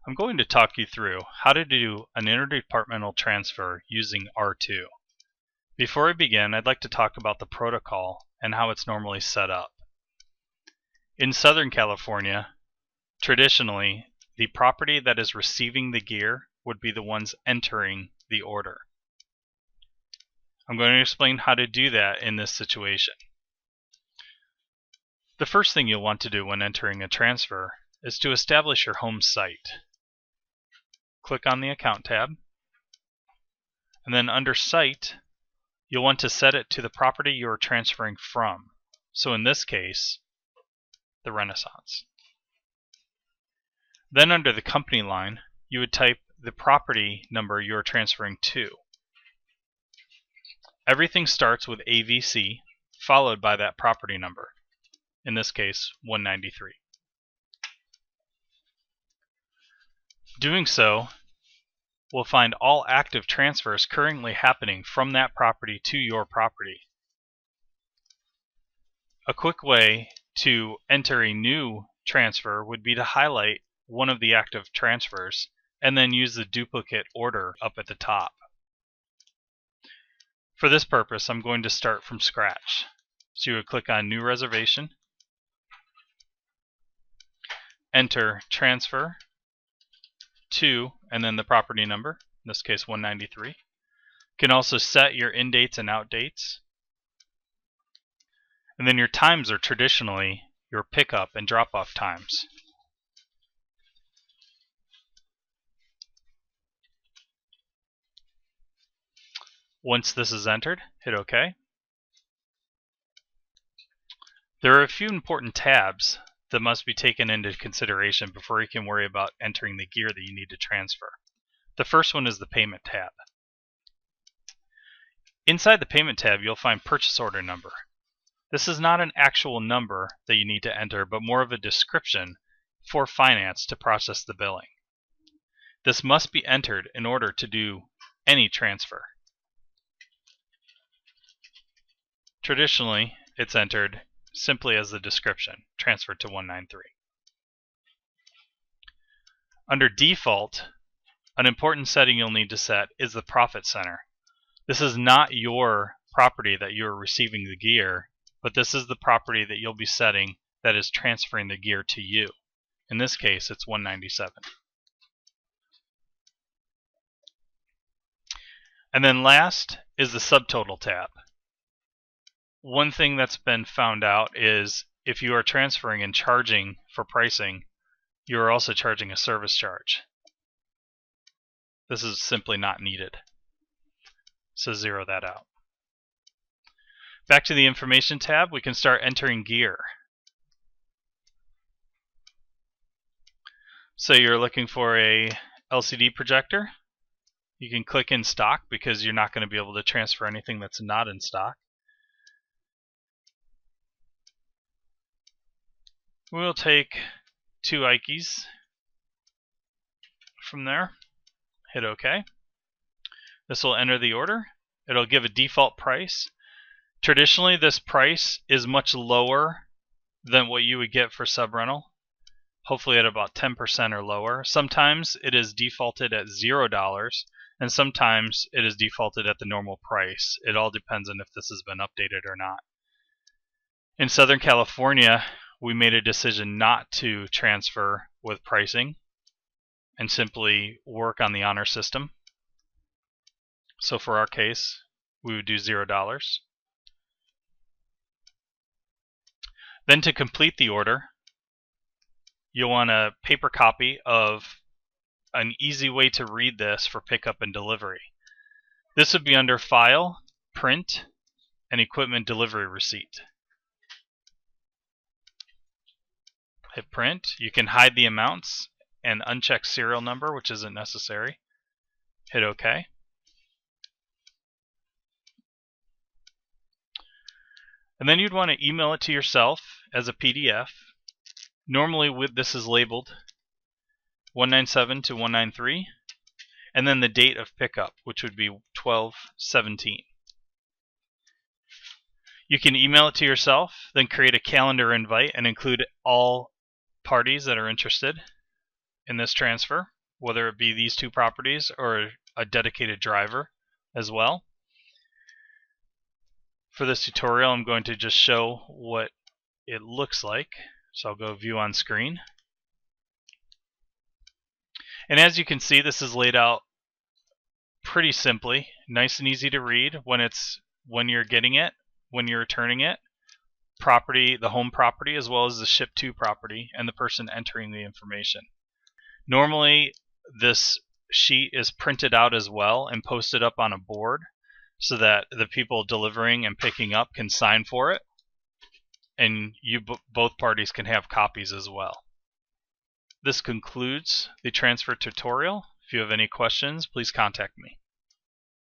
I'm going to talk you through how to do an interdepartmental transfer using R2. Before I begin, I'd like to talk about the protocol and how it's normally set up. In Southern California, traditionally, the property that is receiving the gear would be the ones entering the order. I'm going to explain how to do that in this situation. The first thing you'll want to do when entering a transfer is to establish your home site. Click on the Account tab, and then under Site, you'll want to set it to the property you are transferring from. So in this case, the Renaissance. Then under the company line, you would type the property number you are transferring to. Everything starts with AAVC, followed by that property number. In this case, 193. Doing so will find all active transfers currently happening from that property to your property. A quick way to enter a new transfer would be to highlight one of the active transfers and then use the duplicate order up at the top. For this purpose, I'm going to start from scratch. So you would click on New Reservation, enter transfer to, and then the property number, in this case 193. You can also set your in dates and out dates. And then your times are traditionally your pickup and drop off times. Once this is entered, hit OK. There are a few important tabs that must be taken into consideration before you can worry about entering the gear that you need to transfer. The first one is the Payment tab. Inside the Payment tab, you'll find Purchase Order Number. This is not an actual number that you need to enter, but more of a description for finance to process the billing. This must be entered in order to do any transfer. Traditionally, it's entered simply as the description, transferred to 193. Under Default, an important setting you'll need to set is the Profit Center. This is not your property that you're receiving the gear, but this is the property that you'll be setting that is transferring the gear to you. In this case, it's 197. And then last is the Subtotal tab. One thing that's been found out is if you are transferring and charging for pricing, you are also charging a service charge. This is simply not needed. So zero that out. Back to the Information tab, we can start entering gear. So you're looking for a LCD projector. You can click in stock because you're not going to be able to transfer anything that's not in stock. We'll take 2 Ikes from there, hit OK. This will enter the order. It'll give a default price. Traditionally, this price is much lower than what you would get for subrental, hopefully at about 10% or lower. Sometimes it is defaulted at $0, and sometimes it is defaulted at the normal price. It all depends on if this has been updated or not. In Southern California, we made a decision not to transfer with pricing and simply work on the honor system. So for our case, we would do $0. Then to complete the order, you'll want a paper copy of an easy way to read this for pickup and delivery. This would be under File, Print, and Equipment Delivery Receipt. Hit print. You can hide the amounts and uncheck serial number, which isn't necessary. Hit OK. And then you'd want to email it to yourself as a PDF. Normally this is labeled 197 to 193, and then the date of pickup, which would be 12/17. You can email it to yourself, then create a calendar invite and include all parties that are interested in this transfer. whether it be these two properties or a dedicated driver as well. For this tutorial, I'm going to just show what it looks like. So I'll go view on screen. And as you can see, this is laid out pretty simply, nice and easy to read when you're getting it, when you're returning it, property, the home property, as well as the ship to property and the person entering the information. Normally, this sheet is printed out as well and posted up on a board so that the people delivering and picking up can sign for it, and both parties can have copies as well. This concludes the transfer tutorial. If you have any questions, please contact me.